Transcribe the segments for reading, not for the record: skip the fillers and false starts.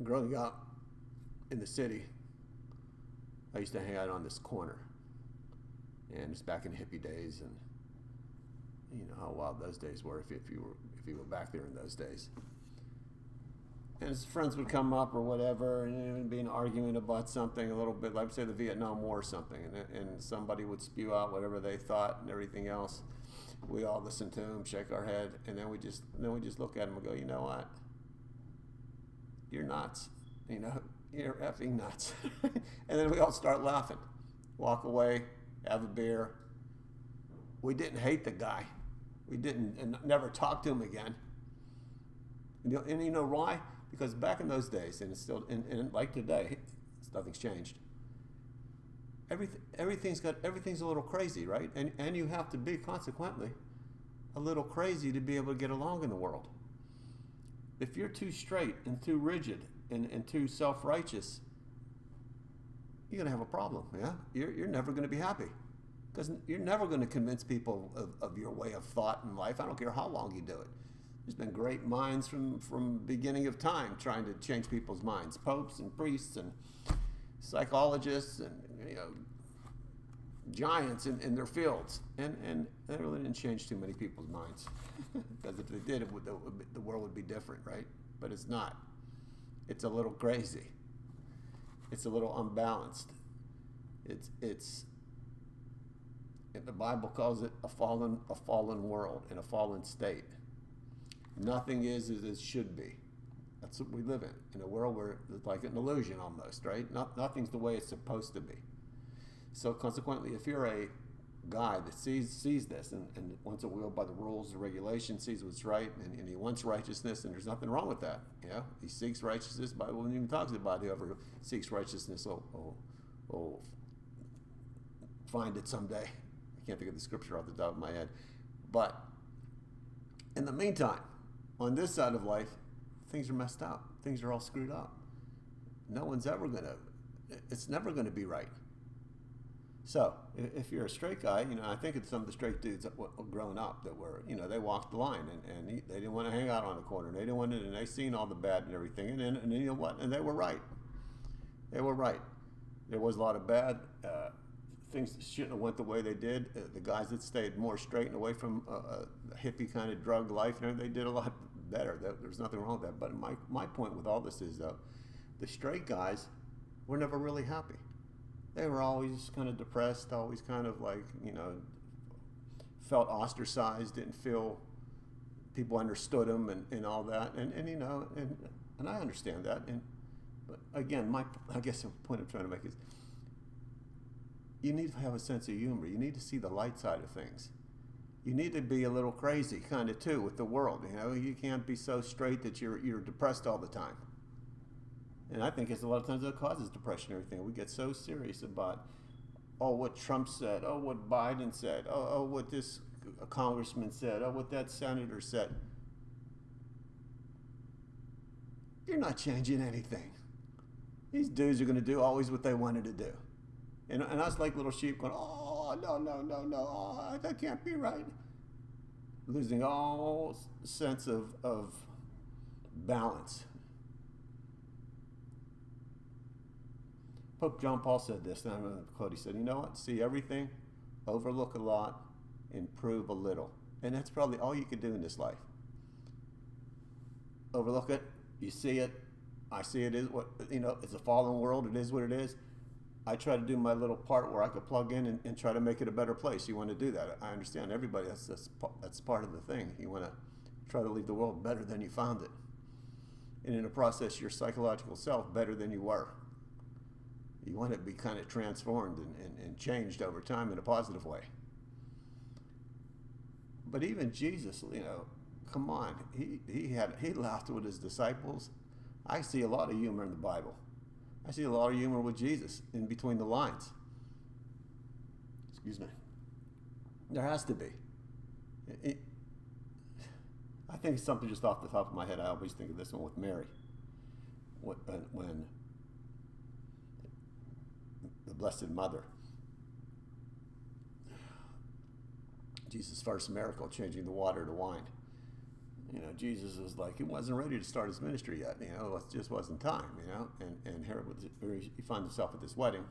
Growing up in the city, I used to hang out on this corner, and it's back in hippie days, and you know how wild those days were if you were back there in those days. And his friends would come up or whatever, and it would be an argument about something a little bit, like say the Vietnam War or something, and somebody would spew out whatever they thought and everything else. We all listen to him, shake our head, and then we just look at him and go, you know what? You're nuts. You know, you're effing nuts. And then we all start laughing, walk away, have a beer. We didn't hate the guy. We didn't, and never talk to him again. And you know why? Because back in those days, and it's still, and like today, nothing's changed. Everything's a little crazy, right? And you have to be consequently a little crazy to be able to get along in the world. If you're too straight and too rigid and too self-righteous, you're gonna have a problem. Yeah, you're never gonna be happy because you're never going to convince people of your way of thought in life. I don't care how long you do it. There's been great minds from beginning of time trying to change people's minds. Popes and priests and psychologists and giants in their fields. And they really didn't change too many people's minds. Because if they did, the world would be different, right? But it's not. It's a little crazy. It's a little unbalanced. It's the Bible calls it a fallen world and a fallen state. Nothing is as it should be. That's what we live in a world where it's like an illusion almost, right? Nothing's the way it's supposed to be. So consequently, if you're a guy that sees this and wants to wield by the rules, the regulations, sees what's right, and he wants righteousness, and there's nothing wrong with that. Yeah, he seeks righteousness. The Bible even talks about whoever seeks righteousness will find it someday. I can't think of the scripture off the top of my head. But in the meantime, on this side of life, things are messed up. Things are all screwed up. It's never going to be right. So, if you're a straight guy, I think it's some of the straight dudes that were growing up that were, they walked the line and they didn't want to hang out on the corner. They didn't want to, and they seen all the bad and everything. And then you know what? And they were right. They were right. There was a lot of bad. Things shouldn't have went the way they did. The guys that stayed more straight and away from a hippie kind of drug life, they did a lot better. There's nothing wrong with that. But my point with all this is, though, the straight guys were never really happy. They were always kind of depressed, always kind of like, felt ostracized, didn't feel people understood them and all that. And I understand that. But again, I guess the point I'm trying to make is, you need to have a sense of humor. You need to see the light side of things. You need to be a little crazy kind of too with the world. You can't be so straight that you're depressed all the time. And I think it's a lot of times that causes depression and everything. We get so serious about, what Trump said, what Biden said, what this congressman said, what that senator said. You're not changing anything. These dudes are going to do always what they wanted to do. And us like little sheep going, no, that can't be right. Losing all sense of balance. Pope John Paul said this, and I remember the quote, he said, you know what, see everything, overlook a lot, improve a little. And that's probably all you can do in this life. Overlook it, you see it, I see it is what, it's a fallen world, it is what it is. I try to do my little part where I could plug in and try to make it a better place. You want to do that. I understand everybody, that's part of the thing. You want to try to leave the world better than you found it. And in the process, your psychological self better than you were. You want to be kind of transformed and changed over time in a positive way. But even Jesus, come on, he laughed with his disciples. I see a lot of humor in the Bible. I see a lot of humor with Jesus in between the lines. Excuse me. There has to be. I think it's something just off the top of my head. I always think of this one with Mary. When the Blessed Mother, Jesus' first miracle, changing the water to wine. Jesus was like, he wasn't ready to start his ministry yet. It just wasn't time. And here he finds himself at this wedding,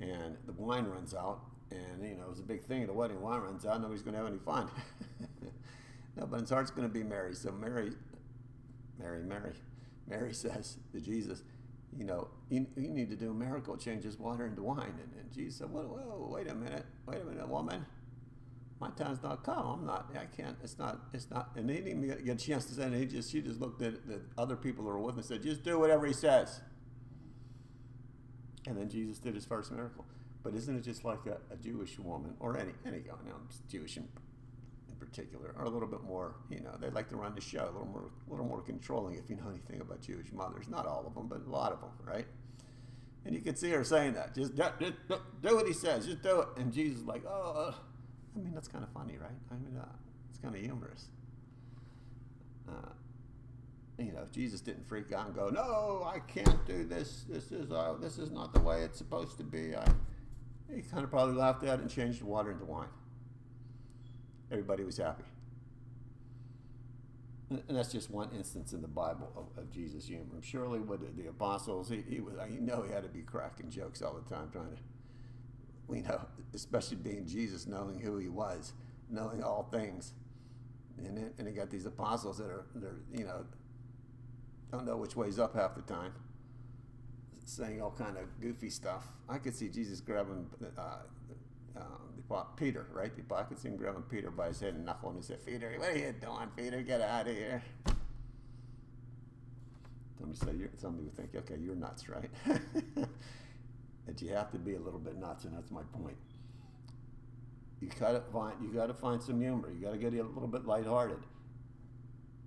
and the wine runs out, and it was a big thing at a wedding. Wine runs out, nobody's going to have any fun. No, but his heart's going to be Mary. So Mary says to Jesus, you need to do a miracle, change this water into wine. And Jesus said, whoa, wait a minute, woman. My time's not come. I can't, it's not. And he didn't even get a chance to say it. She just looked at the other people who were with him and said, just do whatever he says. And then Jesus did his first miracle. But isn't it just like a Jewish woman, or any Jewish in particular, are a little bit more, they like to run the show, a little more controlling, if you know anything about Jewish mothers. Not all of them, but a lot of them, right? And you can see her saying that. Just do what he says. Just do it. And Jesus is like, that's kind of funny, right? It's kind of humorous. If Jesus didn't freak out and go, no, I can't do this. This is not the way it's supposed to be. He kind of probably laughed at it and changed the water into wine. Everybody was happy. And that's just one instance in the Bible of Jesus' humor. Surely with the apostles, he had to be cracking jokes all the time, trying to, especially being Jesus, knowing who he was, knowing all things. And he got these apostles that are don't know which way's up half the time, saying all kind of goofy stuff. I could see Jesus grabbing Peter, right? I could see him grabbing Peter by his head and knuckling him and said, Peter, what are you doing, Peter? Get out of here. Somebody would think, okay, you're nuts, right? That you have to be a little bit nuts, and that's my point. You gotta find some humor. You gotta get a little bit lighthearted.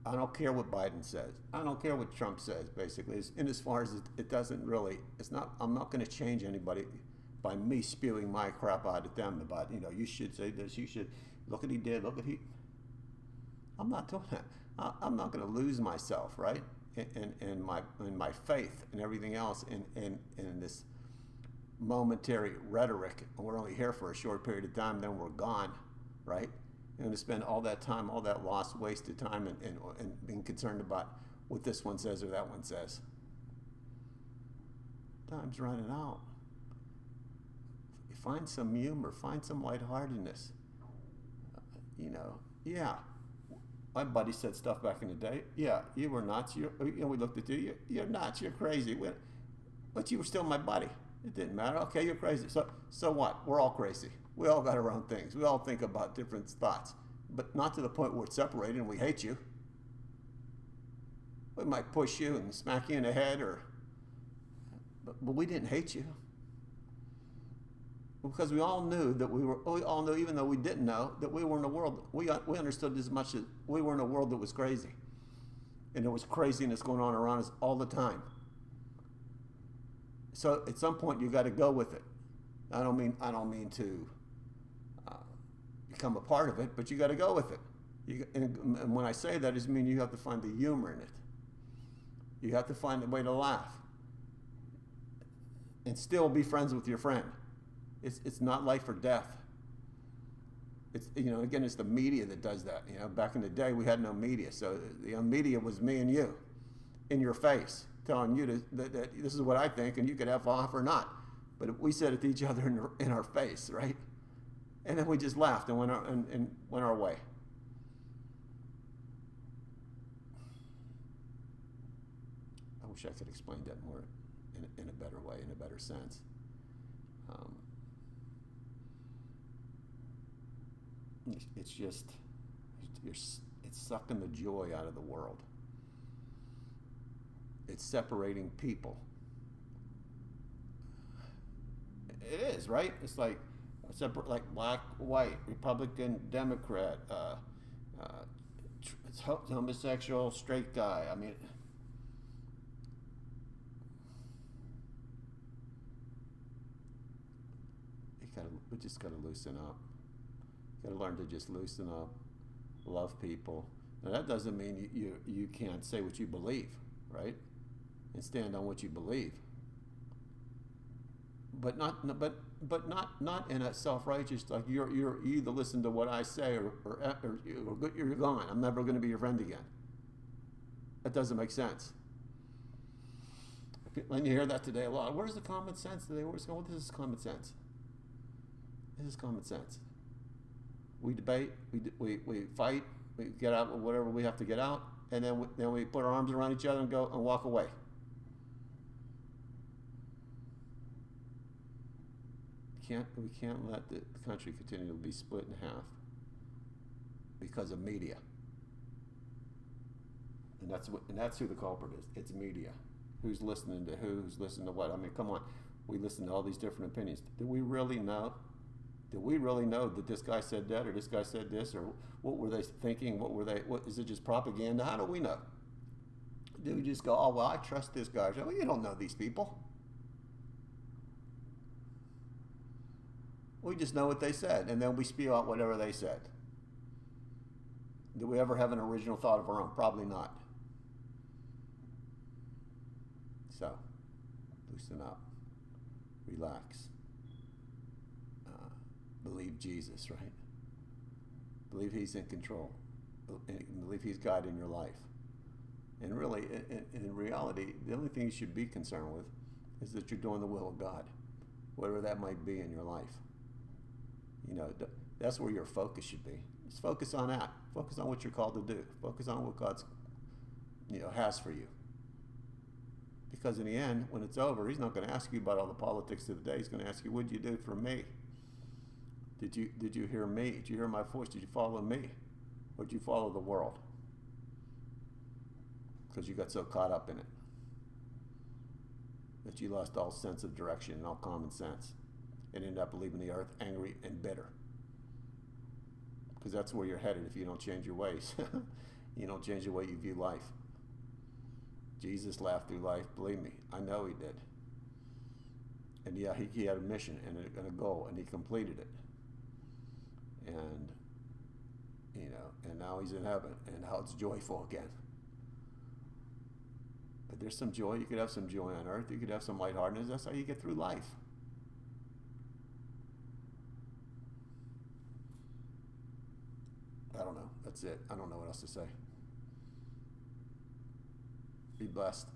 I don't care what Biden says. I don't care what Trump says, basically. In as far as it doesn't really, I'm not going to change anybody by me spewing my crap out at them about, you should say this, you should, look what he did, I'm not doing that. I'm not going to lose myself, right? In my faith and everything else in this momentary rhetoric. We're only here for a short period of time, then we're gone, right? You're going to spend all that time, all that lost, wasted time and being concerned about what this one says or that one says. Time's running out. Find some humor, find some lightheartedness. My buddy said stuff back in the day. Yeah, you were nuts. We looked at you. You're nuts. You're crazy. But you were still my buddy. It didn't matter. Okay, you're crazy. So what? We're all crazy. We all got our own things. We all think about different thoughts, but not to the point where it's separated and we hate you. We might push you and smack you in the head, but we didn't hate you. Because we all knew that we all knew, even though we didn't know, that we were in a world, we understood as much as we were in a world that was crazy. And there was craziness going on around us all the time. So at some point you got to go with it. I don't mean to become a part of it, but you got to go with it. And when I say that, it means you have to find the humor in it. You have to find a way to laugh and still be friends with your friend. It's not life or death. It's again, it's the media that does that. Back in the day we had no media, so the media was me and you, in your face, telling you that this is what I think, and you could F off or not. But we said it to each other in our face, right? And then we just laughed and went our way. I wish I could explain that more in a better way, in a better sense. It's just, it's sucking the joy out of the world. It's separating people. It is, right? It's like separate, like black, white, Republican, Democrat, it's homosexual, straight guy. I mean, we just gotta loosen up. You gotta learn to just loosen up, love people. Now that doesn't mean you can't say what you believe, right? And stand on what you believe. but not in a self-righteous, like you either listen to what I say or you're gone. I'm never going to be your friend again. That doesn't make sense. And you hear that today a lot. Where's the common sense today? Where's going? This is common sense. This is common sense. We debate, we fight, we get out whatever we have to get out, and then we put our arms around each other and go and walk away. We can't let the country continue to be split in half because of media. And that's who the culprit is. It's media. Who's listening to who's listening to what? I mean, come on. We listen to all these different opinions. Do we really know? Did we really know that this guy said that or this guy said this, or what were they thinking? What is it, just propaganda? How do we know? Do we just go, oh, well, I trust this guy? Well, you don't know these people. We just know what they said, and then we spew out whatever they said. Do we ever have an original thought of our own? Probably not. So, loosen up. Relax. Believe Jesus, right? Believe He's in control. Believe He's guiding your life. And really, in reality, the only thing you should be concerned with is that you're doing the will of God, whatever that might be in your life. You know, that's where your focus should be. Just focus on that. Focus on what you're called to do. Focus on what God's, has for you. Because in the end, when it's over, He's not going to ask you about all the politics of the day. He's going to ask you, what did you do for me? Did you hear me? Did you hear my voice? Did you follow me? Or did you follow the world? Because you got so caught up in it that you lost all sense of direction and all common sense and ended up leaving the earth angry and bitter. Because that's where you're headed if you don't change your ways. You don't change the way you view life. Jesus laughed through life. Believe me, I know He did. And yeah, he had a mission and a goal, and He completed it. And, and now He's in heaven, and now it's joyful again. But there's some joy. You could have some joy on earth. You could have some lightheartedness. That's how you get through life. I don't know. That's it. I don't know what else to say. Be blessed.